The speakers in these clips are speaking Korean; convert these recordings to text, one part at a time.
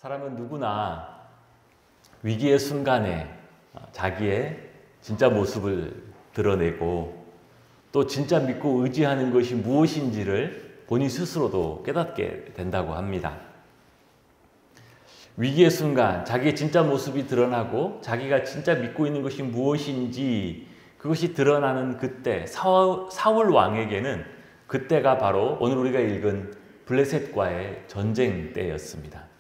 사람은 누구나 위기의 순간에 자기의 진짜 모습을 드러내고 또 진짜 믿고 의지하는 것이 무엇인지를 본인 스스로도 깨닫게 된다고 합니다. 위기의 순간 자기의 진짜 모습이 드러나고 자기가 진짜 믿고 있는 것이 무엇인지 그것이 드러나는 그때, 사울 왕에게는 그때가 바로 오늘 우리가 읽은 블레셋과의 전쟁 때였습니다.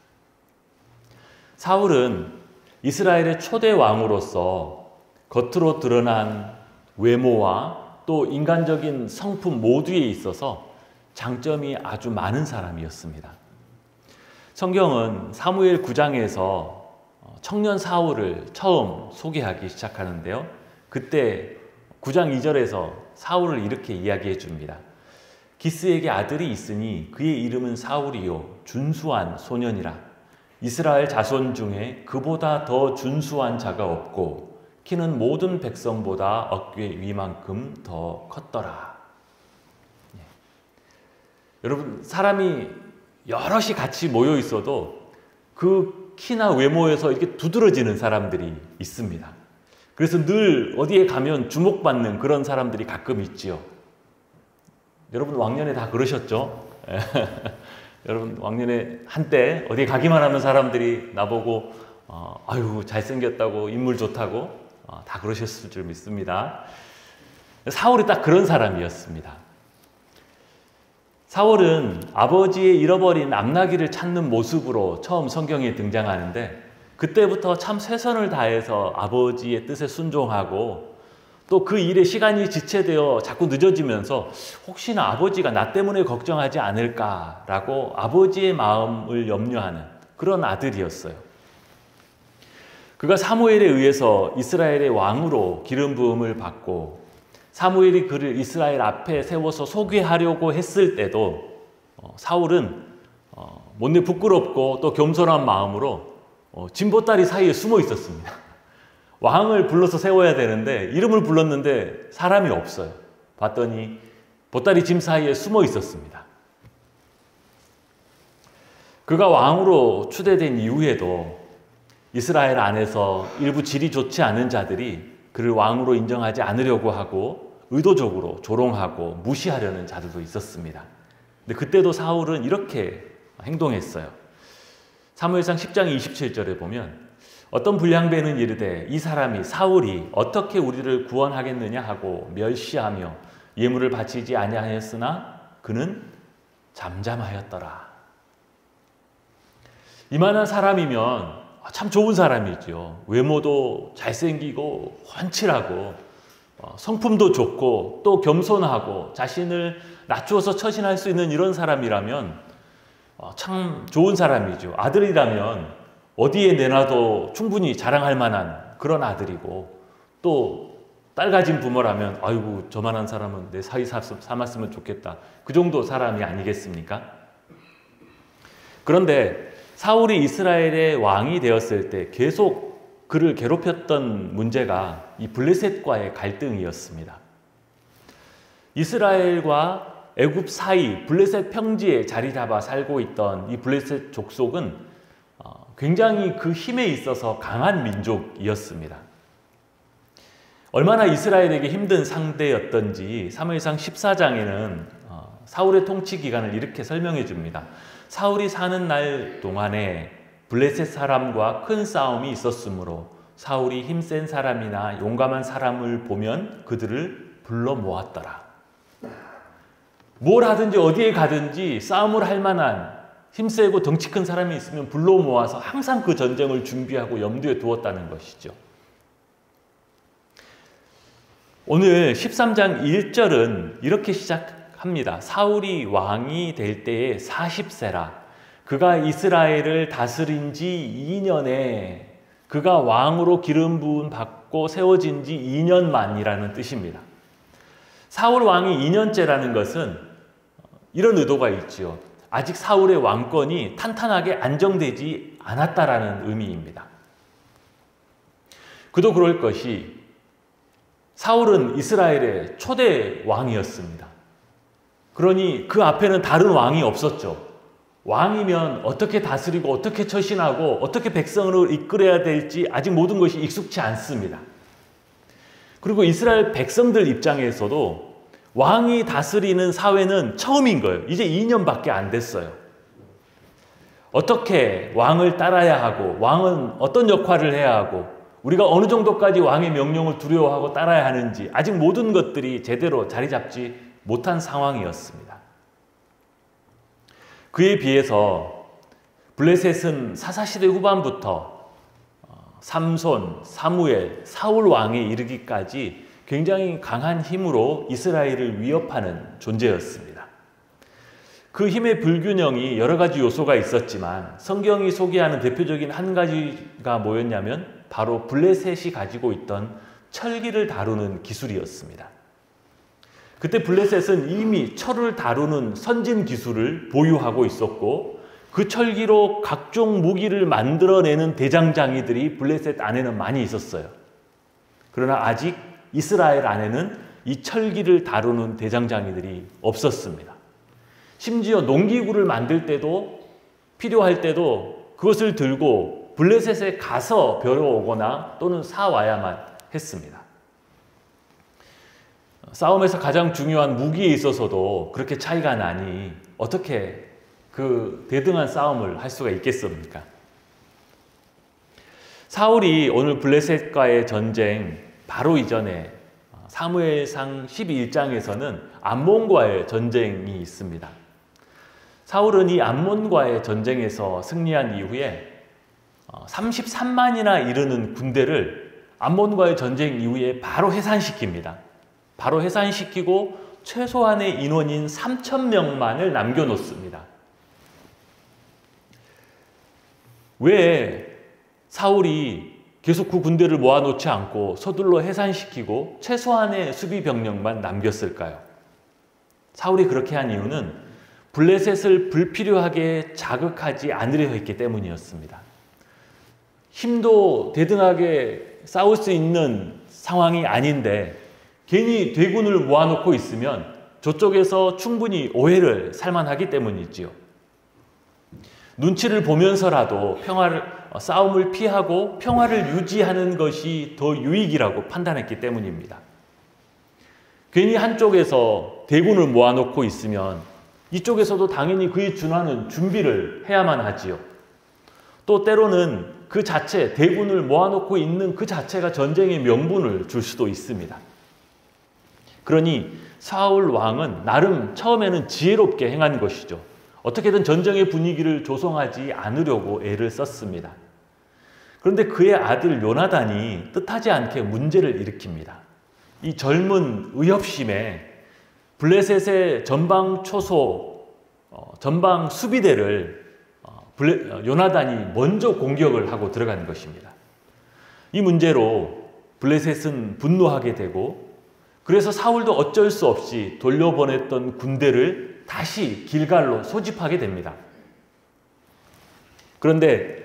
사울은 이스라엘의 초대 왕으로서 겉으로 드러난 외모와 또 인간적인 성품 모두에 있어서 장점이 아주 많은 사람이었습니다. 성경은 사무엘 9장에서 청년 사울을 처음 소개하기 시작하는데요. 그때 9장 2절에서 사울을 이렇게 이야기해 줍니다. 기스에게 아들이 있으니 그의 이름은 사울이요 준수한 소년이라. 이스라엘 자손 중에 그보다 더 준수한 자가 없고 키는 모든 백성보다 어깨 위만큼 더 컸더라. 여러분, 사람이 여럿이 같이 모여 있어도 그 키나 외모에서 이렇게 두드러지는 사람들이 있습니다. 그래서 늘 어디에 가면 주목받는 그런 사람들이 가끔 있지요. 여러분 왕년에 다 그러셨죠? 여러분 왕년에 한때 어디 가기만 하면 사람들이 나보고 아유 잘생겼다고 인물 좋다고 다 그러셨을 줄 믿습니다. 사울이 딱 그런 사람이었습니다. 사울은 아버지의 잃어버린 암나귀를 찾는 모습으로 처음 성경에 등장하는데 그때부터 참 최선을 다해서 아버지의 뜻에 순종하고 또 그 일에 시간이 지체되어 자꾸 늦어지면서 혹시나 아버지가 나 때문에 걱정하지 않을까라고 아버지의 마음을 염려하는 그런 아들이었어요. 그가 사무엘에 의해서 이스라엘의 왕으로 기름 부음을 받고 사무엘이 그를 이스라엘 앞에 세워서 소개하려고 했을 때도 사울은 못내 부끄럽고 또 겸손한 마음으로 진보다리 사이에 숨어 있었습니다. 왕을 불러서 세워야 되는데 이름을 불렀는데 사람이 없어요. 봤더니 보따리 짐 사이에 숨어 있었습니다. 그가 왕으로 추대된 이후에도 이스라엘 안에서 일부 질이 좋지 않은 자들이 그를 왕으로 인정하지 않으려고 하고 의도적으로 조롱하고 무시하려는 자들도 있었습니다. 근데 그때도 사울은 이렇게 행동했어요. 사무엘상 10장 27절에 보면 어떤 불량배는 이르되 이 사람이 사울이 어떻게 우리를 구원하겠느냐 하고 멸시하며 예물을 바치지 아니하였으나 그는 잠잠하였더라. 이만한 사람이면 참 좋은 사람이죠. 외모도 잘생기고 훤칠하고 성품도 좋고 또 겸손하고 자신을 낮추어서 처신할 수 있는 이런 사람이라면 참 좋은 사람이죠. 아들이라면 어디에 내놔도 충분히 자랑할 만한 그런 아들이고 또 딸 가진 부모라면 아이고 저만한 사람은 내 사위 삼았으면 좋겠다. 그 정도 사람이 아니겠습니까? 그런데 사울이 이스라엘의 왕이 되었을 때 계속 그를 괴롭혔던 문제가 이 블레셋과의 갈등이었습니다. 이스라엘과 애굽 사이 블레셋 평지에 자리 잡아 살고 있던 이 블레셋 족속은 굉장히 그 힘에 있어서 강한 민족이었습니다. 얼마나 이스라엘에게 힘든 상대였던지 사무엘상 14장에는 사울의 통치 기간을 이렇게 설명해 줍니다. 사울이 사는 날 동안에 블레셋 사람과 큰 싸움이 있었으므로 사울이 힘센 사람이나 용감한 사람을 보면 그들을 불러 모았더라. 뭘 하든지 어디에 가든지 싸움을 할 만한 힘세고 덩치 큰 사람이 있으면 불러 모아서 항상 그 전쟁을 준비하고 염두에 두었다는 것이죠. 오늘 13장 1절은 이렇게 시작합니다. 사울이 왕이 될 때에 40세라. 그가 이스라엘을 다스린 지 2년에 그가 왕으로 기름 부음 받고 세워진 지 2년 만이라는 뜻입니다. 사울 왕이 2년째라는 것은 이런 의도가 있지요. 아직 사울의 왕권이 탄탄하게 안정되지 않았다라는 의미입니다. 그도 그럴 것이 사울은 이스라엘의 초대 왕이었습니다. 그러니 그 앞에는 다른 왕이 없었죠. 왕이면 어떻게 다스리고 어떻게 처신하고 어떻게 백성을 이끌어야 될지 아직 모든 것이 익숙치 않습니다. 그리고 이스라엘 백성들 입장에서도 왕이 다스리는 사회는 처음인 거예요. 이제 2년밖에 안 됐어요. 어떻게 왕을 따라야 하고 왕은 어떤 역할을 해야 하고 우리가 어느 정도까지 왕의 명령을 두려워하고 따라야 하는지 아직 모든 것들이 제대로 자리 잡지 못한 상황이었습니다. 그에 비해서 블레셋은 사사시대 후반부터 삼손, 사무엘, 사울 왕에 이르기까지 굉장히 강한 힘으로 이스라엘을 위협하는 존재였습니다. 그 힘의 불균형이 여러 가지 요소가 있었지만 성경이 소개하는 대표적인 한 가지가 뭐였냐면 바로 블레셋이 가지고 있던 철기를 다루는 기술이었습니다. 그때 블레셋은 이미 철을 다루는 선진 기술을 보유하고 있었고 그 철기로 각종 무기를 만들어내는 대장장이들이 블레셋 안에는 많이 있었어요. 그러나 아직 이스라엘 안에는 이 철기를 다루는 대장장이들이 없었습니다. 심지어 농기구를 만들 때도 필요할 때도 그것을 들고 블레셋에 가서 벼러오거나 또는 사와야만 했습니다. 싸움에서 가장 중요한 무기에 있어서도 그렇게 차이가 나니 어떻게 그 대등한 싸움을 할 수가 있겠습니까? 사울이 오늘 블레셋과의 전쟁 바로 이전에 사무엘상 12장에서는 암몬과의 전쟁이 있습니다. 사울은 이 암몬과의 전쟁에서 승리한 이후에 33만이나 이르는 군대를 암몬과의 전쟁 이후에 바로 해산시킵니다. 바로 해산시키고 최소한의 인원인 3,000명만을 남겨놓습니다. 왜 사울이 계속 그 군대를 모아놓지 않고 서둘러 해산시키고 최소한의 수비병력만 남겼을까요? 사울이 그렇게 한 이유는 블레셋을 불필요하게 자극하지 않으려 했기 때문이었습니다. 힘도 대등하게 싸울 수 있는 상황이 아닌데 괜히 대군을 모아놓고 있으면 저쪽에서 충분히 오해를 살만하기 때문이지요. 눈치를 보면서라도 싸움을 피하고 평화를 유지하는 것이 더 유익이라고 판단했기 때문입니다. 괜히 한쪽에서 대군을 모아놓고 있으면 이쪽에서도 당연히 그에 준하는 준비를 해야만 하지요. 또 때로는 그 자체, 대군을 모아놓고 있는 그 자체가 전쟁의 명분을 줄 수도 있습니다. 그러니 사울 왕은 나름 처음에는 지혜롭게 행한 것이죠. 어떻게든 전쟁의 분위기를 조성하지 않으려고 애를 썼습니다. 그런데 그의 아들 요나단이 뜻하지 않게 문제를 일으킵니다. 이 젊은 의협심에 블레셋의 전방 초소, 전방 수비대를 요나단이 먼저 공격을 하고 들어간 것입니다. 이 문제로 블레셋은 분노하게 되고 그래서 사울도 어쩔 수 없이 돌려보냈던 군대를 다시 길갈로 소집하게 됩니다. 그런데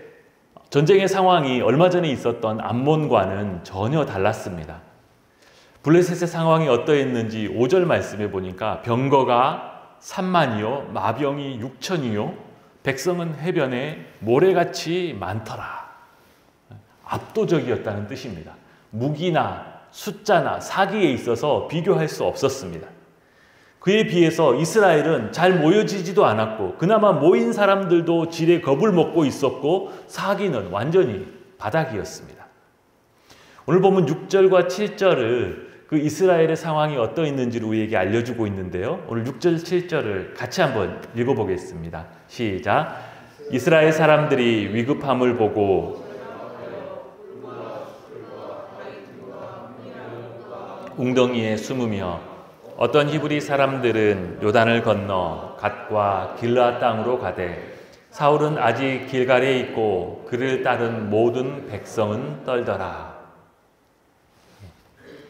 전쟁의 상황이 얼마 전에 있었던 암몬과는 전혀 달랐습니다. 블레셋의 상황이 어떠했는지 5절 말씀해 보니까 병거가 3만이요 마병이 6천이요 백성은 해변에 모래같이 많더라. 압도적이었다는 뜻입니다. 무기나 숫자나 사기에 있어서 비교할 수 없었습니다. 그에 비해서 이스라엘은 잘 모여지지도 않았고 그나마 모인 사람들도 지레 겁을 먹고 있었고 사기는 완전히 바닥이었습니다. 오늘 보면 6절과 7절을 그 이스라엘의 상황이 어떠했는지를 우리에게 알려주고 있는데요. 오늘 6절, 7절을 같이 한번 읽어보겠습니다. 시작. 이스라엘 사람들이 위급함을 보고 웅덩이에 숨으며 어떤 히브리 사람들은 요단을 건너 갓과 길르앗 땅으로 가되 사울은 아직 길갈에 있고 그를 따른 모든 백성은 떨더라.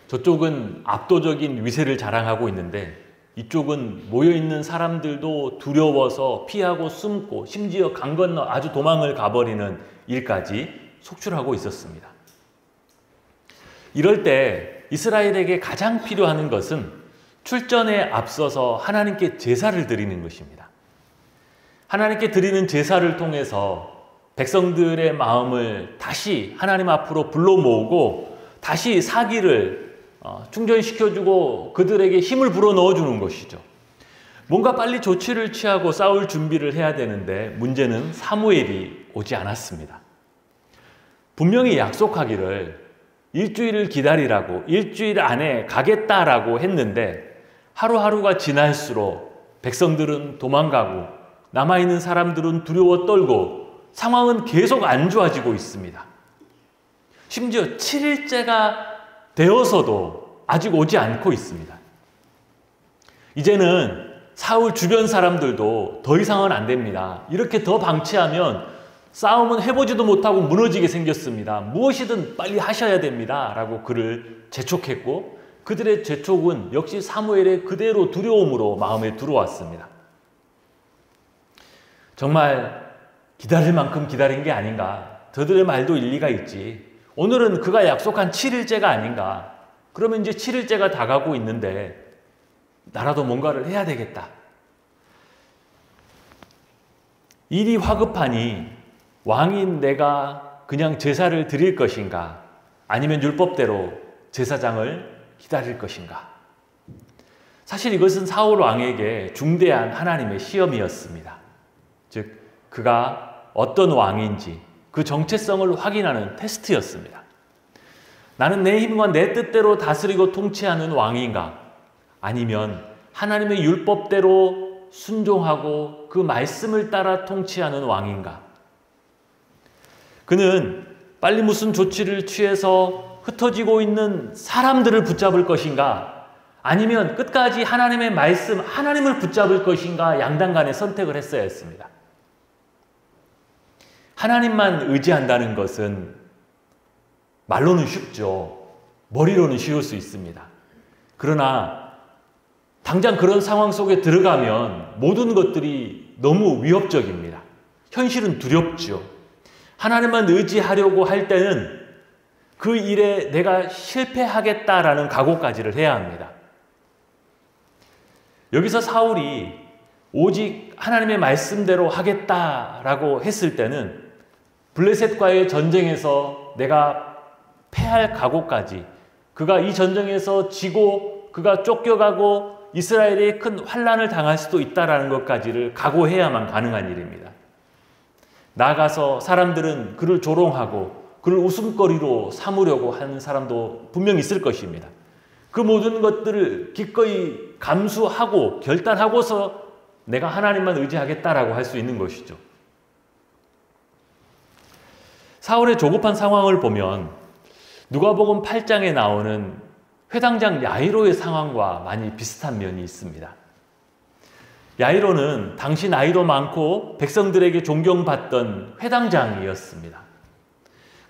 저쪽은 압도적인 위세를 자랑하고 있는데 이쪽은 모여있는 사람들도 두려워서 피하고 숨고 심지어 강 건너 아주 도망을 가버리는 일까지 속출하고 있었습니다. 이럴 때 이스라엘에게 가장 필요한 것은 출전에 앞서서 하나님께 제사를 드리는 것입니다. 하나님께 드리는 제사를 통해서 백성들의 마음을 다시 하나님 앞으로 불러 모으고 다시 사기를 충전시켜주고 그들에게 힘을 불어넣어 주는 것이죠. 뭔가 빨리 조치를 취하고 싸울 준비를 해야 되는데 문제는 사무엘이 오지 않았습니다. 분명히 약속하기를 일주일을 기다리라고, 일주일 안에 가겠다라고 했는데 하루하루가 지날수록 백성들은 도망가고 남아있는 사람들은 두려워 떨고 상황은 계속 안 좋아지고 있습니다. 심지어 7일째가 되어서도 아직 오지 않고 있습니다. 이제는 사울 주변 사람들도 더 이상은 안 됩니다. 이렇게 더 방치하면 싸움은 해보지도 못하고 무너지게 생겼습니다. 무엇이든 빨리 하셔야 됩니다. 라고 그를 재촉했고 그들의 재촉은 역시 사무엘의 그대로 두려움으로 마음에 들어왔습니다. 정말 기다릴 만큼 기다린 게 아닌가. 저들의 말도 일리가 있지. 오늘은 그가 약속한 7일째가 아닌가. 그러면 이제 7일째가 다가고 있는데 나라도 뭔가를 해야 되겠다. 일이 화급하니 왕인 내가 그냥 제사를 드릴 것인가? 아니면 율법대로 제사장을 기다릴 것인가? 사실 이것은 사울 왕에게 중대한 하나님의 시험이었습니다. 즉 그가 어떤 왕인지 그 정체성을 확인하는 테스트였습니다. 나는 내 힘과 내 뜻대로 다스리고 통치하는 왕인가? 아니면 하나님의 율법대로 순종하고 그 말씀을 따라 통치하는 왕인가? 그는 빨리 무슨 조치를 취해서 흩어지고 있는 사람들을 붙잡을 것인가? 아니면 끝까지 하나님의 말씀, 하나님을 붙잡을 것인가? 양당 간의 선택을 했어야 했습니다. 하나님만 의지한다는 것은 말로는 쉽죠. 머리로는 쉬울 수 있습니다. 그러나 당장 그런 상황 속에 들어가면 모든 것들이 너무 위협적입니다. 현실은 두렵죠. 하나님만 의지하려고 할 때는 그 일에 내가 실패하겠다라는 각오까지를 해야 합니다. 여기서 사울이 오직 하나님의 말씀대로 하겠다라고 했을 때는 블레셋과의 전쟁에서 내가 패할 각오까지, 그가 이 전쟁에서 지고 그가 쫓겨가고 이스라엘이 큰 환난을 당할 수도 있다는 것까지를 각오해야만 가능한 일입니다. 나아가서 사람들은 그를 조롱하고 그를 웃음거리로 삼으려고 하는 사람도 분명히 있을 것입니다. 그 모든 것들을 기꺼이 감수하고 결단하고서 내가 하나님만 의지하겠다라고 할 수 있는 것이죠. 사울의 조급한 상황을 보면 누가복음 8장에 나오는 회당장 야이로의 상황과 많이 비슷한 면이 있습니다. 야이로는 당시 나이도 많고 백성들에게 존경받던 회당장이었습니다.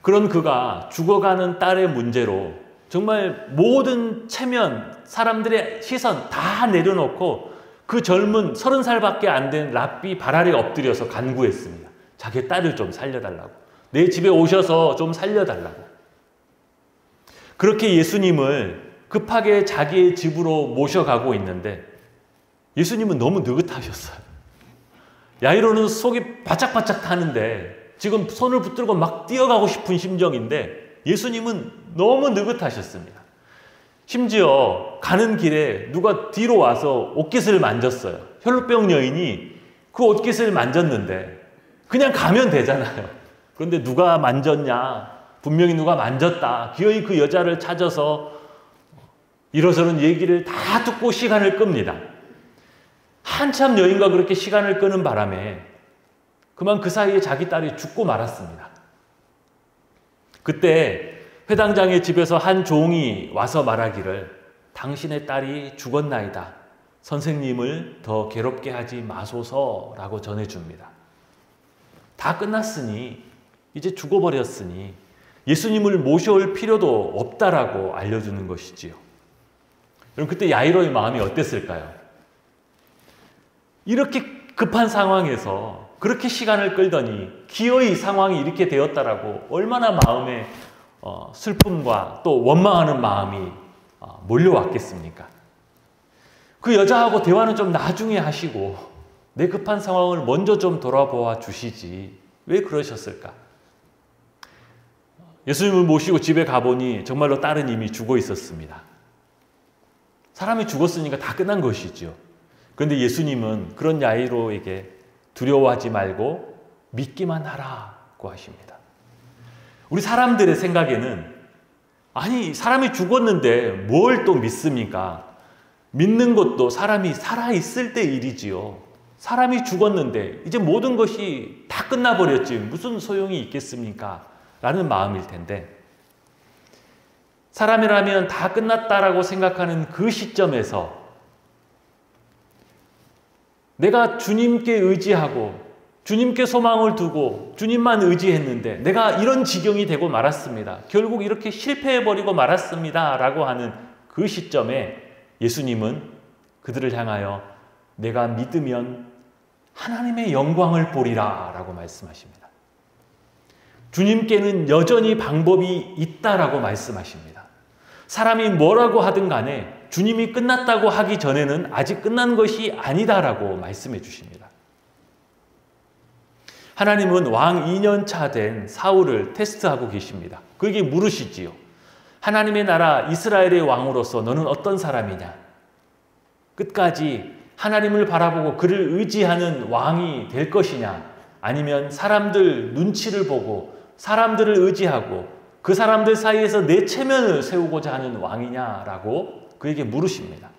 그런 그가 죽어가는 딸의 문제로 정말 모든 체면, 사람들의 시선 다 내려놓고 그 젊은 30살밖에 안 된 랍비 발 아래 엎드려서 간구했습니다. 자기 딸을 좀 살려달라고. 내 집에 오셔서 좀 살려달라고. 그렇게 예수님을 급하게 자기의 집으로 모셔가고 있는데 예수님은 너무 느긋하셨어요. 야이로는 속이 바짝바짝 타는데 지금 손을 붙들고 막 뛰어가고 싶은 심정인데 예수님은 너무 느긋하셨습니다. 심지어 가는 길에 누가 뒤로 와서 옷깃을 만졌어요. 혈루병 여인이 그 옷깃을 만졌는데 그냥 가면 되잖아요. 그런데 누가 만졌냐? 분명히 누가 만졌다. 기어이 그 여자를 찾아서 이러저런 얘기를 다 듣고 시간을 끕니다. 한참 여인과 그렇게 시간을 끄는 바람에 그만 그 사이에 자기 딸이 죽고 말았습니다. 그때 회당장의 집에서 한 종이 와서 말하기를 당신의 딸이 죽었나이다. 선생님을 더 괴롭게 하지 마소서라고 전해줍니다. 다 끝났으니 이제 죽어버렸으니 예수님을 모셔올 필요도 없다라고 알려주는 것이지요. 그럼 그때 야이로의 마음이 어땠을까요? 이렇게 급한 상황에서 그렇게 시간을 끌더니 기어이 상황이 이렇게 되었다라고 얼마나 마음에 슬픔과 또 원망하는 마음이 몰려왔겠습니까? 그 여자하고 대화는 좀 나중에 하시고 내 급한 상황을 먼저 좀 돌아보아 주시지. 왜 그러셨을까? 예수님을 모시고 집에 가보니 정말로 딸은 이미 죽어 있었습니다. 사람이 죽었으니까 다 끝난 것이죠. 그런데 예수님은 그런 야이로에게 두려워하지 말고 믿기만 하라고 하십니다. 우리 사람들의 생각에는 아니 사람이 죽었는데 뭘 또 믿습니까? 믿는 것도 사람이 살아있을 때 일이지요. 사람이 죽었는데 이제 모든 것이 다 끝나버렸지 무슨 소용이 있겠습니까? 라는 마음일 텐데 사람이라면 다 끝났다라고 생각하는 그 시점에서 내가 주님께 의지하고 주님께 소망을 두고 주님만 의지했는데 내가 이런 지경이 되고 말았습니다. 결국 이렇게 실패해버리고 말았습니다. 라고 하는 그 시점에 예수님은 그들을 향하여 내가 믿으면 하나님의 영광을 보리라 라고 말씀하십니다. 주님께는 여전히 방법이 있다라고 말씀하십니다. 사람이 뭐라고 하든 간에 주님이 끝났다고 하기 전에는 아직 끝난 것이 아니다라고 말씀해 주십니다. 하나님은 왕 2년차 된 사울을 테스트하고 계십니다. 그에게 물으시지요. 하나님의 나라 이스라엘의 왕으로서 너는 어떤 사람이냐? 끝까지 하나님을 바라보고 그를 의지하는 왕이 될 것이냐? 아니면 사람들 눈치를 보고 사람들을 의지하고 그 사람들 사이에서 내 체면을 세우고자 하는 왕이냐라고 그에게 물으십니다.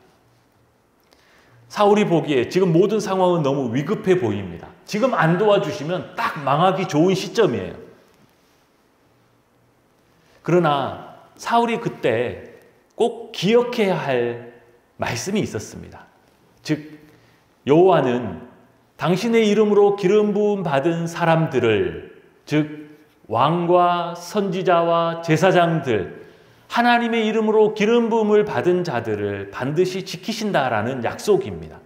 사울이 보기에 지금 모든 상황은 너무 위급해 보입니다. 지금 안 도와주시면 딱 망하기 좋은 시점이에요. 그러나 사울이 그때 꼭 기억해야 할 말씀이 있었습니다. 즉 여호와는 당신의 이름으로 기름 부음 받은 사람들을 즉 왕과 선지자와 제사장들 하나님의 이름으로 기름 부음을 받은 자들을 반드시 지키신다라는 약속입니다.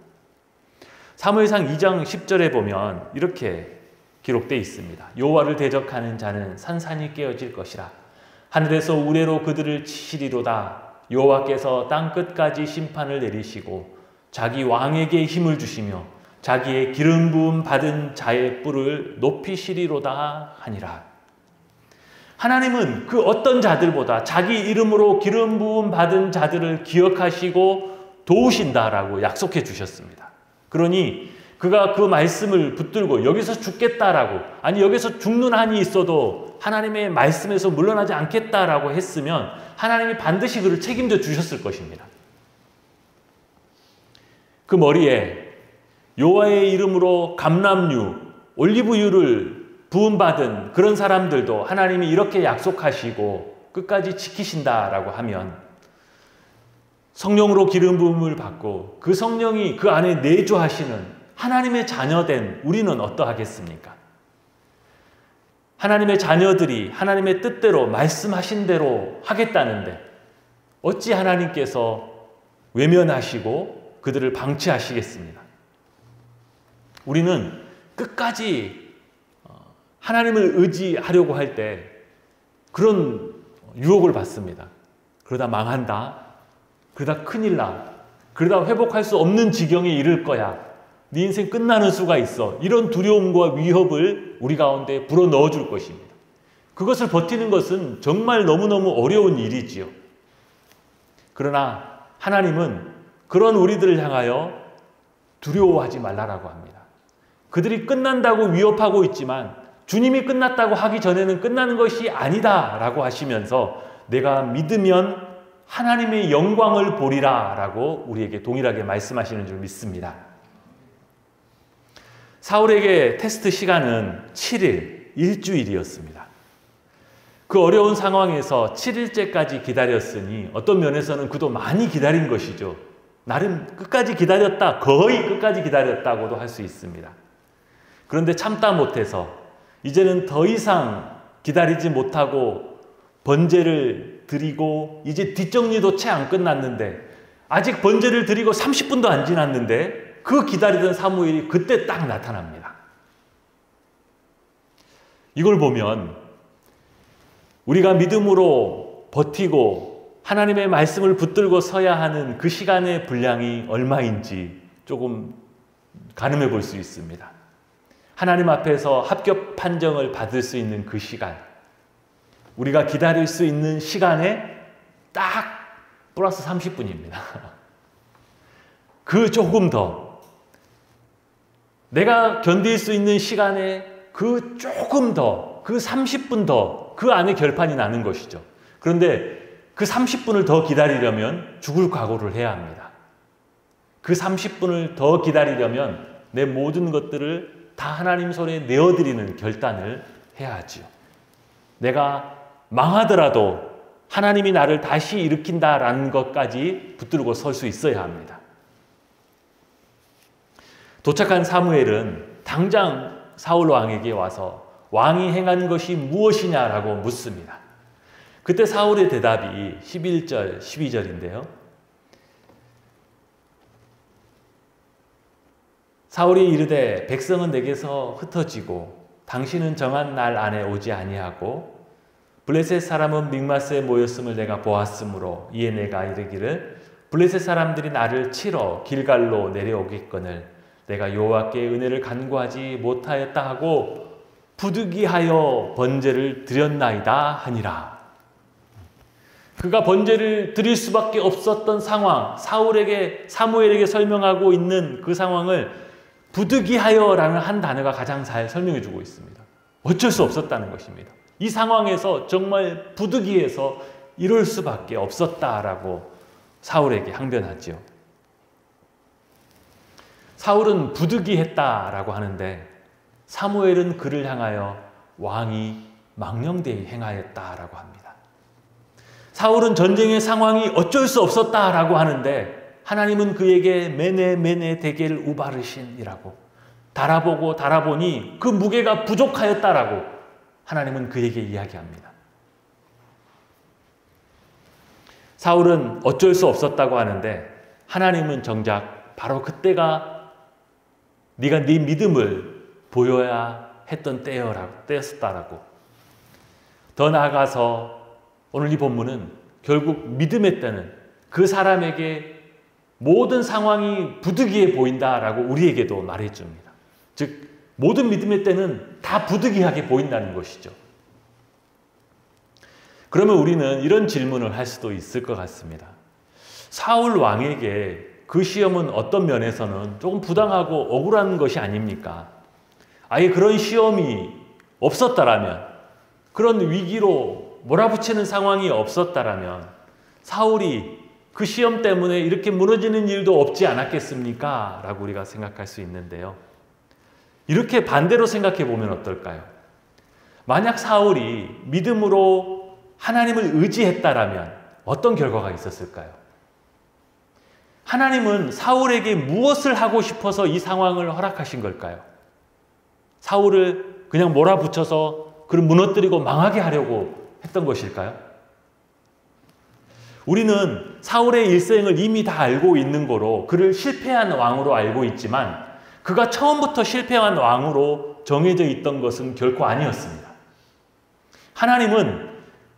사무엘상 2장 10절에 보면 이렇게 기록되어 있습니다. 여호와를 대적하는 자는 산산이 깨어질 것이라. 하늘에서 우레로 그들을 치시리로다. 여호와께서 땅 끝까지 심판을 내리시고 자기 왕에게 힘을 주시며 자기의 기름 부음 받은 자의 뿔을 높이시리로다 하니라. 하나님은 그 어떤 자들보다 자기 이름으로 기름 부음 받은 자들을 기억하시고 도우신다라고 약속해 주셨습니다. 그러니 그가 그 말씀을 붙들고 여기서 죽겠다라고 아니 여기서 죽는 한이 있어도 하나님의 말씀에서 물러나지 않겠다라고 했으면 하나님이 반드시 그를 책임져 주셨을 것입니다. 그 머리에 여호와의 이름으로 감람류, 올리브유를 부음받은 그런 사람들도 하나님이 이렇게 약속하시고 끝까지 지키신다라고 하면 성령으로 기름 부음을 받고 그 성령이 그 안에 내주하시는 하나님의 자녀된 우리는 어떠하겠습니까? 하나님의 자녀들이 하나님의 뜻대로 말씀하신 대로 하겠다는데 어찌 하나님께서 외면하시고 그들을 방치하시겠습니다. 우리는 끝까지 하나님을 의지하려고 할 때 그런 유혹을 받습니다. 그러다 망한다. 그러다 큰일 나. 그러다 회복할 수 없는 지경에 이를 거야. 네 인생 끝나는 수가 있어. 이런 두려움과 위협을 우리 가운데 불어넣어 줄 것입니다. 그것을 버티는 것은 정말 너무너무 어려운 일이지요. 그러나 하나님은 그런 우리들을 향하여 두려워하지 말라라고 합니다. 그들이 끝난다고 위협하고 있지만 주님이 끝났다고 하기 전에는 끝나는 것이 아니다 라고 하시면서 내가 믿으면 하나님의 영광을 보리라 라고 우리에게 동일하게 말씀하시는 줄 믿습니다. 사울에게 테스트 시간은 7일, 일주일이었습니다. 그 어려운 상황에서 7일째까지 기다렸으니 어떤 면에서는 그도 많이 기다린 것이죠. 나름 끝까지 기다렸다, 거의 끝까지 기다렸다고도 할 수 있습니다. 그런데 참다 못해서 이제는 더 이상 기다리지 못하고 번제를 드리고 이제 뒷정리도 채 안 끝났는데 아직 번제를 드리고 30분도 안 지났는데 그 기다리던 사무엘이 그때 딱 나타납니다. 이걸 보면 우리가 믿음으로 버티고 하나님의 말씀을 붙들고 서야 하는 그 시간의 분량이 얼마인지 조금 가늠해 볼 수 있습니다. 하나님 앞에서 합격 판정을 받을 수 있는 그 시간, 우리가 기다릴 수 있는 시간에 딱 플러스 30분입니다. 그 조금 더, 내가 견딜 수 있는 시간에 그 조금 더, 그 30분 더, 그 안에 결판이 나는 것이죠. 그런데 그 30분을 더 기다리려면 죽을 각오를 해야 합니다. 그 30분을 더 기다리려면 내 모든 것들을 다 하나님 손에 내어드리는 결단을 해야 하지요. 내가 망하더라도 하나님이 나를 다시 일으킨다라는 것까지 붙들고 설 수 있어야 합니다. 도착한 사무엘은 당장 사울 왕에게 와서 왕이 행한 것이 무엇이냐라고 묻습니다. 그때 사울의 대답이 11절, 12절인데요. 사울이 이르되 백성은 내게서 흩어지고 당신은 정한 날 안에 오지 아니하고 블레셋 사람은 믹마스에 모였음을 내가 보았으므로 이에 내가 이르기를 블레셋 사람들이 나를 치러 길갈로 내려오겠거늘 내가 여호와께 은혜를 간구하지 못하였다 하고 부득이하여 번제를 드렸나이다 하니라. 그가 번제를 드릴 수밖에 없었던 상황, 사무엘에게 설명하고 있는 그 상황을 부득이하여라는 한 단어가 가장 잘 설명해 주고 있습니다. 어쩔 수 없었다는 것입니다. 이 상황에서 정말 부득이해서 이럴 수밖에 없었다라고 사울에게 항변하지요. 사울은 부득이했다라고 하는데 사무엘은 그를 향하여 왕이 망령되이 행하였다라고 합니다. 사울은 전쟁의 상황이 어쩔 수 없었다라고 하는데 하나님은 그에게 메네 데겔 우바르신이라고 달아보고 달아보니 그 무게가 부족하였다라고 하나님은 그에게 이야기합니다. 사울은 어쩔 수 없었다고 하는데 하나님은 정작 바로 그때가 네가 네 믿음을 보여야 했던 때였다라고. 더 나아가서 오늘 이 본문은 결국 믿음의 때는 그 사람에게 모든 상황이 부득이해 보인다라고 우리에게도 말해줍니다. 즉 모든 믿음의 때는 다 부득이하게 보인다는 것이죠. 그러면 우리는 이런 질문을 할 수도 있을 것 같습니다. 사울 왕에게 그 시험은 어떤 면에서는 조금 부당하고 억울한 것이 아닙니까? 아예 그런 시험이 없었다라면, 그런 위기로 몰아붙이는 상황이 없었다라면 사울이 그 시험 때문에 이렇게 무너지는 일도 없지 않았겠습니까? 라고 우리가 생각할 수 있는데요. 이렇게 반대로 생각해 보면 어떨까요? 만약 사울이 믿음으로 하나님을 의지했다라면 어떤 결과가 있었을까요? 하나님은 사울에게 무엇을 하고 싶어서 이 상황을 허락하신 걸까요? 사울을 그냥 몰아붙여서 그를 무너뜨리고 망하게 하려고 했던 것일까요? 우리는 사울의 일생을 이미 다 알고 있는 거로 그를 실패한 왕으로 알고 있지만 그가 처음부터 실패한 왕으로 정해져 있던 것은 결코 아니었습니다. 하나님은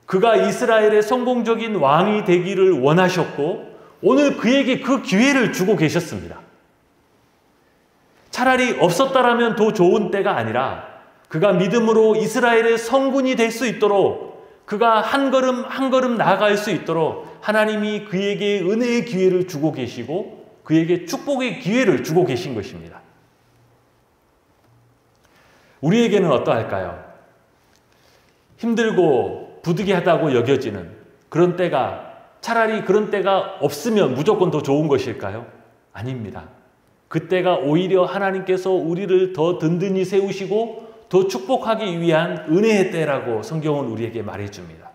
그가 이스라엘의 성공적인 왕이 되기를 원하셨고 오늘 그에게 그 기회를 주고 계셨습니다. 차라리 없었다라면 더 좋은 때가 아니라 그가 믿음으로 이스라엘의 성군이 될 수 있도록, 그가 한 걸음 한 걸음 나아갈 수 있도록 하나님이 그에게 은혜의 기회를 주고 계시고 그에게 축복의 기회를 주고 계신 것입니다. 우리에게는 어떠할까요? 힘들고 부득이하다고 여겨지는 그런 때가, 차라리 그런 때가 없으면 무조건 더 좋은 것일까요? 아닙니다. 그때가 오히려 하나님께서 우리를 더 든든히 세우시고 더 축복하기 위한 은혜의 때라고 성경은 우리에게 말해줍니다.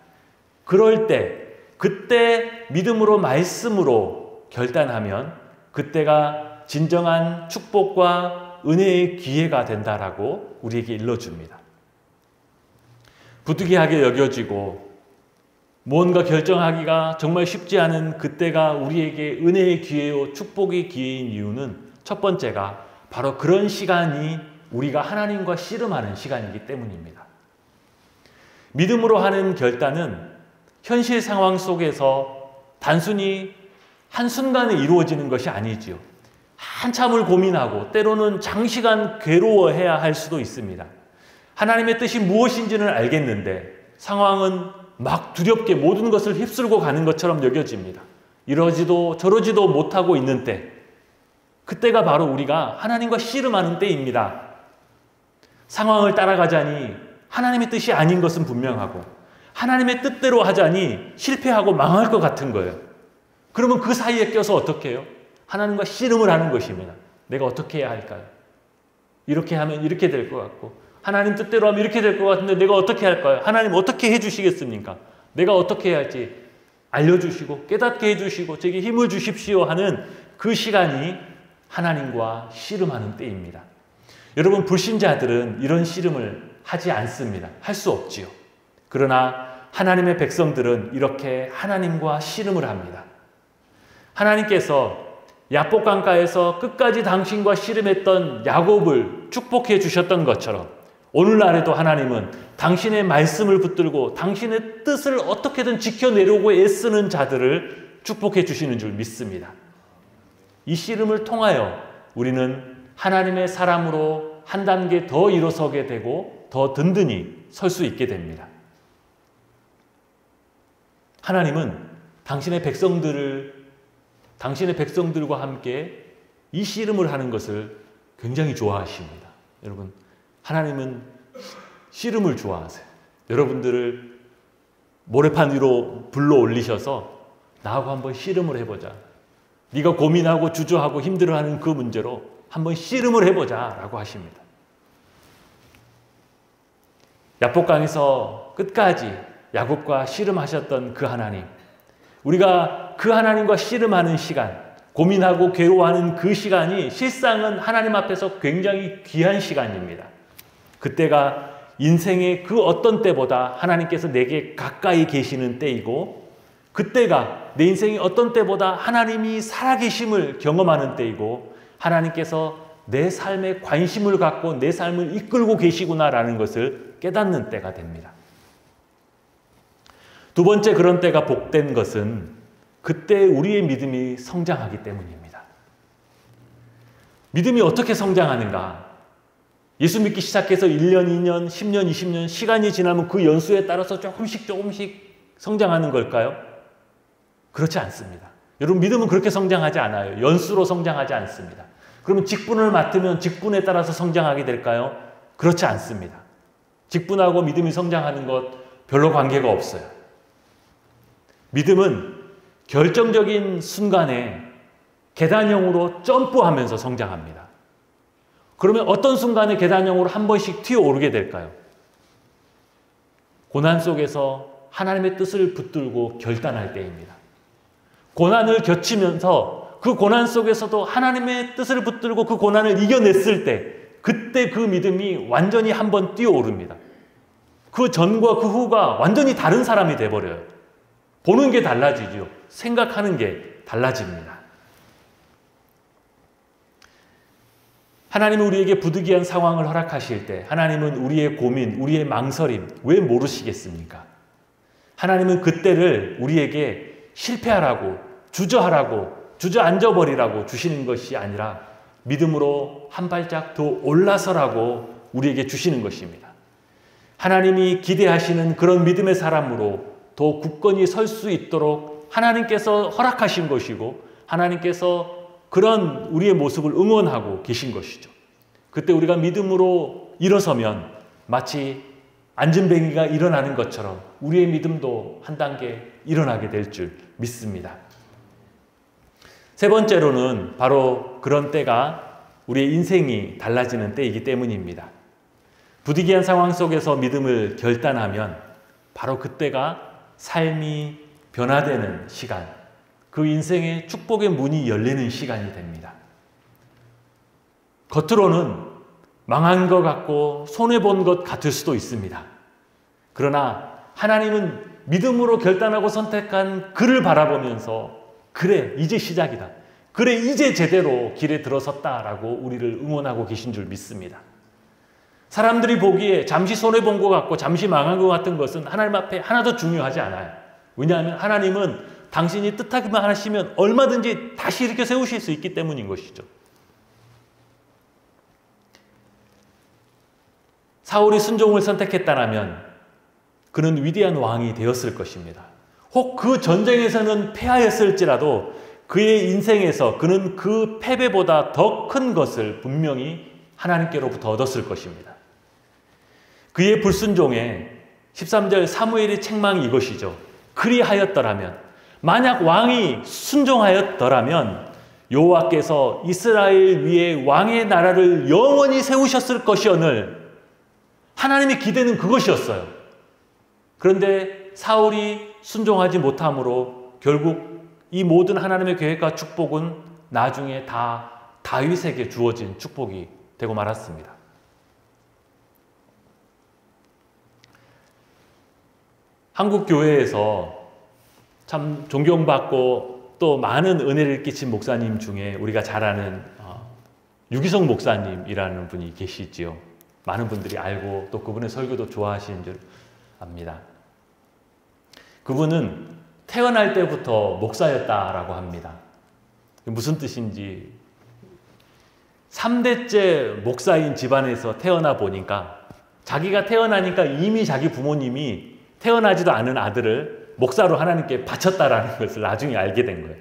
그럴 때, 그때 믿음으로 말씀으로 결단하면 그때가 진정한 축복과 은혜의 기회가 된다라고 우리에게 일러줍니다. 부득이하게 여겨지고 무언가 결정하기가 정말 쉽지 않은 그때가 우리에게 은혜의 기회요 축복의 기회인 이유는 첫 번째가 바로 그런 시간이 우리가 하나님과 씨름하는 시간이기 때문입니다. 믿음으로 하는 결단은 현실 상황 속에서 단순히 한순간에 이루어지는 것이 아니지요. 한참을 고민하고 때로는 장시간 괴로워해야 할 수도 있습니다. 하나님의 뜻이 무엇인지는 알겠는데 상황은 막 두렵게 모든 것을 휩쓸고 가는 것처럼 여겨집니다. 이러지도 저러지도 못하고 있는 때, 그때가 바로 우리가 하나님과 씨름하는 때입니다. 상황을 따라가자니 하나님의 뜻이 아닌 것은 분명하고 하나님의 뜻대로 하자니 실패하고 망할 것 같은 거예요. 그러면 그 사이에 껴서 어떻게 해요? 하나님과 씨름을 하는 것입니다. 내가 어떻게 해야 할까요? 이렇게 하면 이렇게 될 것 같고 하나님 뜻대로 하면 이렇게 될 것 같은데 내가 어떻게 할까요? 하나님 어떻게 해주시겠습니까? 내가 어떻게 해야 할지 알려주시고 깨닫게 해주시고 제게 힘을 주십시오 하는 그 시간이 하나님과 씨름하는 때입니다. 여러분, 불신자들은 이런 씨름을 하지 않습니다. 할 수 없지요. 그러나 하나님의 백성들은 이렇게 하나님과 씨름을 합니다. 하나님께서 야복 강가에서 끝까지 당신과 씨름했던 야곱을 축복해 주셨던 것처럼 오늘날에도 하나님은 당신의 말씀을 붙들고 당신의 뜻을 어떻게든 지켜내려고 애쓰는 자들을 축복해 주시는 줄 믿습니다. 이 씨름을 통하여 우리는 하나님의 사람으로 한 단계 더 일어서게 되고 더 든든히 설 수 있게 됩니다. 하나님은 당신의 백성들과 함께 이 씨름을 하는 것을 굉장히 좋아하십니다. 여러분, 하나님은 씨름을 좋아하세요. 여러분들을 모래판 위로 불러 올리셔서 나하고 한번 씨름을 해보자. 네가 고민하고 주저하고 힘들어하는 그 문제로 한번 씨름을 해보자 라고 하십니다. 야복강에서 끝까지 야곱과 씨름하셨던 그 하나님, 우리가 그 하나님과 씨름하는 시간, 고민하고 괴로워하는 그 시간이 실상은 하나님 앞에서 굉장히 귀한 시간입니다. 그때가 인생의 그 어떤 때보다 하나님께서 내게 가까이 계시는 때이고, 그때가 내 인생의 어떤 때보다 하나님이 살아계심을 경험하는 때이고, 하나님께서 내 삶에 관심을 갖고 내 삶을 이끌고 계시구나라는 것을 깨닫는 때가 됩니다. 두 번째 그런 때가 복된 것은 그때 우리의 믿음이 성장하기 때문입니다. 믿음이 어떻게 성장하는가? 예수 믿기 시작해서 1년, 2년, 10년, 20년 시간이 지나면 그 연수에 따라서 조금씩 성장하는 걸까요? 그렇지 않습니다. 여러분, 믿음은 그렇게 성장하지 않아요. 연수로 성장하지 않습니다. 그러면 직분을 맡으면 직분에 따라서 성장하게 될까요? 그렇지 않습니다. 직분하고 믿음이 성장하는 것 별로 관계가 없어요. 믿음은 결정적인 순간에 계단형으로 점프하면서 성장합니다. 그러면 어떤 순간에 계단형으로 한 번씩 튀어오르게 될까요? 고난 속에서 하나님의 뜻을 붙들고 결단할 때입니다. 고난을 겪으면서 그 고난 속에서도 하나님의 뜻을 붙들고 그 고난을 이겨냈을 때, 그때 그 믿음이 완전히 한번 뛰어오릅니다. 그 전과 그 후가 완전히 다른 사람이 돼버려요. 보는 게 달라지죠. 생각하는 게 달라집니다. 하나님은 우리에게 부득이한 상황을 허락하실 때 하나님은 우리의 고민, 우리의 망설임 왜 모르시겠습니까? 하나님은 그때를 우리에게 실패하라고, 주저앉아버리라고 주시는 것이 아니라 믿음으로 한 발짝 더 올라서라고 우리에게 주시는 것입니다. 하나님이 기대하시는 그런 믿음의 사람으로 더 굳건히 설 수 있도록 하나님께서 허락하신 것이고, 하나님께서 그런 우리의 모습을 응원하고 계신 것이죠. 그때 우리가 믿음으로 일어서면 마치 안진뱅이가 일어나는 것처럼 우리의 믿음도 한 단계 일어나게 될 줄 믿습니다. 세 번째로는 바로 그런 때가 우리의 인생이 달라지는 때이기 때문입니다. 부득이한 상황 속에서 믿음을 결단하면 바로 그때가 삶이 변화되는 시간, 그 인생의 축복의 문이 열리는 시간이 됩니다. 겉으로는 망한 것 같고 손해본 것 같을 수도 있습니다. 그러나 하나님은 믿음으로 결단하고 선택한 그를 바라보면서 그래, 이제 시작이다. 그래, 이제 제대로 길에 들어섰다라고 우리를 응원하고 계신 줄 믿습니다. 사람들이 보기에 잠시 손해본 것 같고 잠시 망한 것 같은 것은 하나님 앞에 하나도 중요하지 않아요. 왜냐하면 하나님은 당신이 뜻하기만 하시면 얼마든지 다시 이렇게 세우실 수 있기 때문인 것이죠. 사울이 순종을 선택했다면 그는 위대한 왕이 되었을 것입니다. 혹 그 전쟁에서는 패하였을지라도 그의 인생에서 그는 그 패배보다 더 큰 것을 분명히 하나님께로부터 얻었을 것입니다. 그의 불순종에 13절 사무엘의 책망이 이것이죠. 그리하였더라면, 만약 왕이 순종하였더라면 여호와께서 이스라엘 위에 왕의 나라를 영원히 세우셨을 것이오늘. 하나님의 기대는 그것이었어요. 그런데 사울이 순종하지 못함으로 결국 이 모든 하나님의 계획과 축복은 나중에 다 다윗에게 주어진 축복이 되고 말았습니다. 한국 교회에서 참 존경받고 또 많은 은혜를 끼친 목사님 중에 우리가 잘 아는 유기성 목사님이라는 분이 계시지요. 많은 분들이 알고 또 그분의 설교도 좋아하시는 줄 압니다. 그분은 태어날 때부터 목사였다라고 합니다. 무슨 뜻인지 3대째 목사인 집안에서 태어나 보니까 자기가 태어나니까 이미 자기 부모님이 태어나지도 않은 아들을 목사로 하나님께 바쳤다라는 것을 나중에 알게 된 거예요.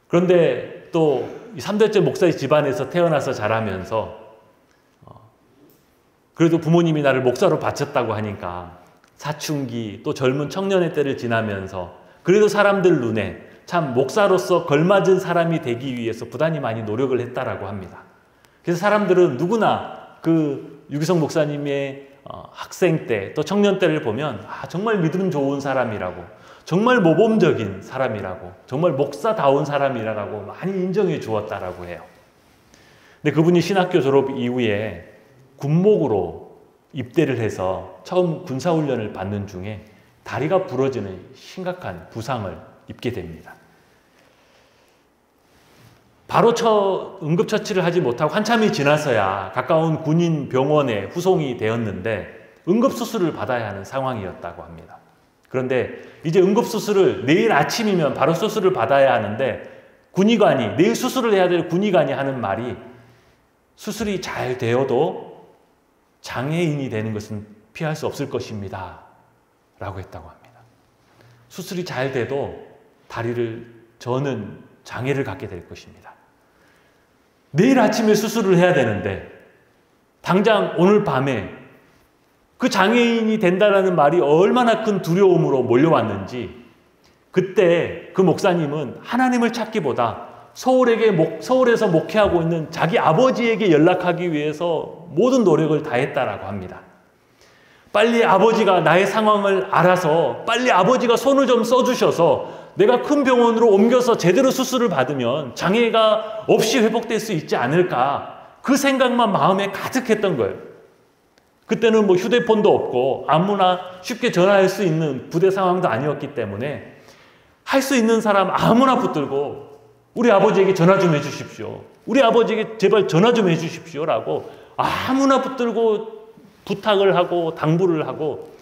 그런데 또 3대째 목사의 집안에서 태어나서 자라면서 그래도 부모님이 나를 목사로 바쳤다고 하니까 사춘기 또 젊은 청년의 때를 지나면서 그래도 사람들 눈에 참 목사로서 걸맞은 사람이 되기 위해서 부단히 많이 노력을 했다라고 합니다. 그래서 사람들은 누구나 그 유기성 목사님의 학생 때 또 청년 때를 보면 정말 믿음 좋은 사람이라고, 정말 모범적인 사람이라고, 정말 목사다운 사람이라고 많이 인정해 주었다라고 해요. 근데 그분이 신학교 졸업 이후에 군목으로 입대를 해서 처음 군사훈련을 받는 중에 다리가 부러지는 심각한 부상을 입게 됩니다. 바로 응급처치를 하지 못하고 한참이 지나서야 가까운 군인 병원에 후송이 되었는데 응급수술을 받아야 하는 상황이었다고 합니다. 그런데 이제 응급수술을 내일 아침이면 바로 수술을 받아야 하는데 군의관이, 내일 수술을 해야 될 군의관이 하는 말이 수술이 잘 되어도 장애인이 되는 것은 피할 수 없을 것입니다 라고 했다고 합니다. 수술이 잘 돼도 다리를 저는 장애를 갖게 될 것입니다. 내일 아침에 수술을 해야 되는데 당장 오늘 밤에 그 장애인이 된다는 말이 얼마나 큰 두려움으로 몰려왔는지 그때 그 목사님은 하나님을 찾기보다 서울에서 목회하고 있는 자기 아버지에게 연락하기 위해서 모든 노력을 다했다라고 합니다. 빨리 아버지가 나의 상황을 알아서 빨리 아버지가 손을 좀 써주셔서 내가 큰 병원으로 옮겨서 제대로 수술을 받으면 장애가 없이 회복될 수 있지 않을까, 그 생각만 마음에 가득했던 거예요. 그때는 뭐 휴대폰도 없고 아무나 쉽게 전화할 수 있는 부대 상황도 아니었기 때문에 할 수 있는 사람 아무나 붙들고 우리 아버지에게 전화 좀 해주십시오. 우리 아버지에게 제발 전화 좀 해주십시오 라고 아무나 붙들고 부탁을 하고 당부를 하고,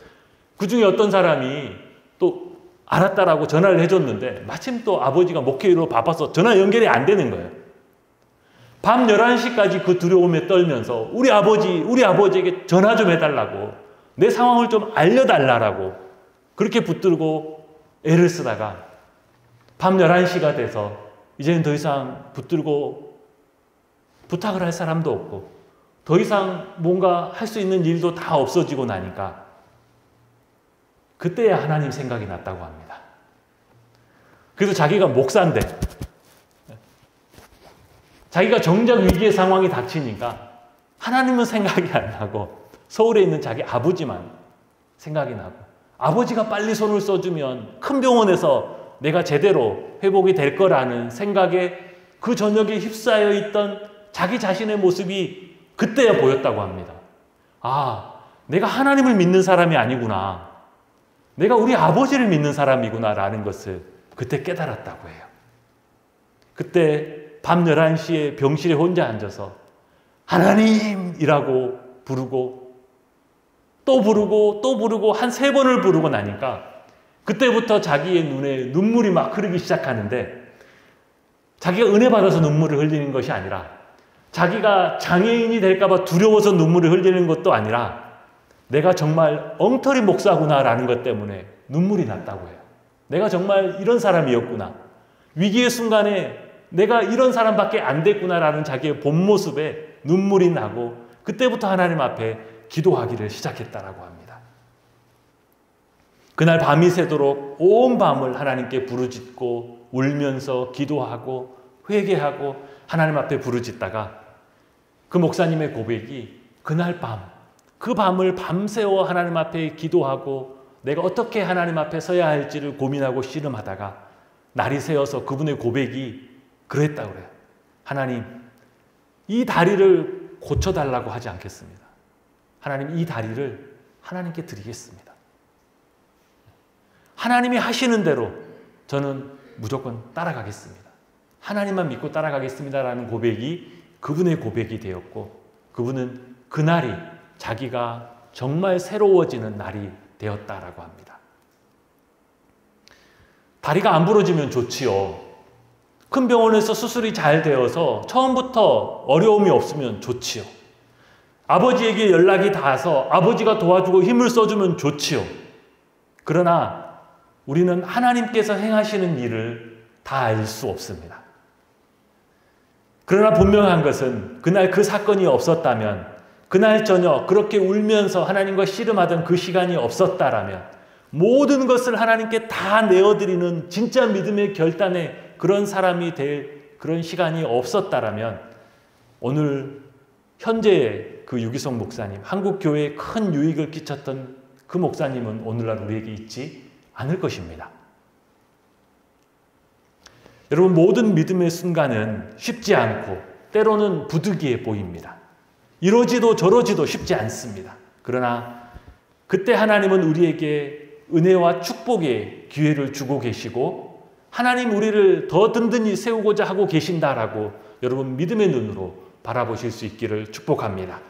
그 중에 어떤 사람이 또 알았다라고 전화를 해줬는데 마침 또 아버지가 목회로 바빠서 전화 연결이 안 되는 거예요. 밤 11시까지 그 두려움에 떨면서 우리 아버지에게 전화 좀 해달라고, 내 상황을 좀 알려달라고 그렇게 붙들고 애를 쓰다가 밤 11시가 돼서 이제는 더 이상 붙들고 부탁을 할 사람도 없고 더 이상 뭔가 할 수 있는 일도 다 없어지고 나니까 그때야 하나님 생각이 났다고 합니다. 그래서 자기가 목사인데 자기가 정작 위기의 상황이 닥치니까 하나님은 생각이 안 나고 서울에 있는 자기 아버지만 생각이 나고, 아버지가 빨리 손을 써주면 큰 병원에서 내가 제대로 회복이 될 거라는 생각에 그 저녁에 휩싸여 있던 자기 자신의 모습이 그때야 보였다고 합니다. 내가 하나님을 믿는 사람이 아니구나, 내가 우리 아버지를 믿는 사람이구나 라는 것을 그때 깨달았다고 해요. 그때 밤 11시에 병실에 혼자 앉아서 하나님이라고 부르고 또 부르고 또 부르고 한 3번을 부르고 나니까 그때부터 자기의 눈에 눈물이 막 흐르기 시작하는데, 자기가 은혜 받아서 눈물을 흘리는 것이 아니라 자기가 장애인이 될까봐 두려워서 눈물을 흘리는 것도 아니라 내가 정말 엉터리 목사구나라는 것 때문에 눈물이 났다고 해요. 내가 정말 이런 사람이었구나. 위기의 순간에 내가 이런 사람밖에 안 됐구나라는 자기의 본 모습에 눈물이 나고 그때부터 하나님 앞에 기도하기를 시작했다라고 합니다. 그날 밤이 새도록 온 밤을 하나님께 부르짖고 울면서 기도하고 회개하고 하나님 앞에 부르짖다가 그 목사님의 고백이 그날 밤, 그 밤을 밤새워 하나님 앞에 기도하고 내가 어떻게 하나님 앞에 서야 할지를 고민하고 씨름하다가 날이 새어서 그분의 고백이 그랬다고 그래요. 하나님, 이 다리를 고쳐달라고 하지 않겠습니다. 하나님, 이 다리를 하나님께 드리겠습니다. 하나님이 하시는 대로 저는 무조건 따라가겠습니다. 하나님만 믿고 따라가겠습니다라는 고백이 그분의 고백이 되었고 그분은 그날이 자기가 정말 새로워지는 날이 되었다라고 합니다. 다리가 안 부러지면 좋지요. 큰 병원에서 수술이 잘 되어서 처음부터 어려움이 없으면 좋지요. 아버지에게 연락이 닿아서 아버지가 도와주고 힘을 써주면 좋지요. 그러나 우리는 하나님께서 행하시는 일을 다 알 수 없습니다. 그러나 분명한 것은 그날 그 사건이 없었다면, 그날 저녁 그렇게 울면서 하나님과 씨름하던 그 시간이 없었다라면, 모든 것을 하나님께 다 내어드리는 진짜 믿음의 결단의 그런 사람이 될 그런 시간이 없었다라면 오늘 현재의 그 유기성 목사님, 한국교회에 큰 유익을 끼쳤던 그 목사님은 오늘날 우리에게 있지 않을 것입니다. 여러분, 모든 믿음의 순간은 쉽지 않고 때로는 부득이해 보입니다. 이러지도 저러지도 쉽지 않습니다. 그러나 그때 하나님은 우리에게 은혜와 축복의 기회를 주고 계시고 하나님 우리를 더 든든히 세우고자 하고 계신다라고 여러분 믿음의 눈으로 바라보실 수 있기를 축복합니다.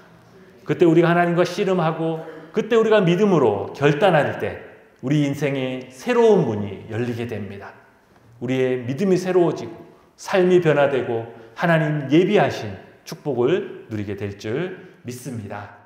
그때 우리가 하나님과 씨름하고 그때 우리가 믿음으로 결단할 때 우리 인생에 새로운 문이 열리게 됩니다. 우리의 믿음이 새로워지고 삶이 변화되고 하나님 예비하신 축복을 누리게 될 줄 믿습니다.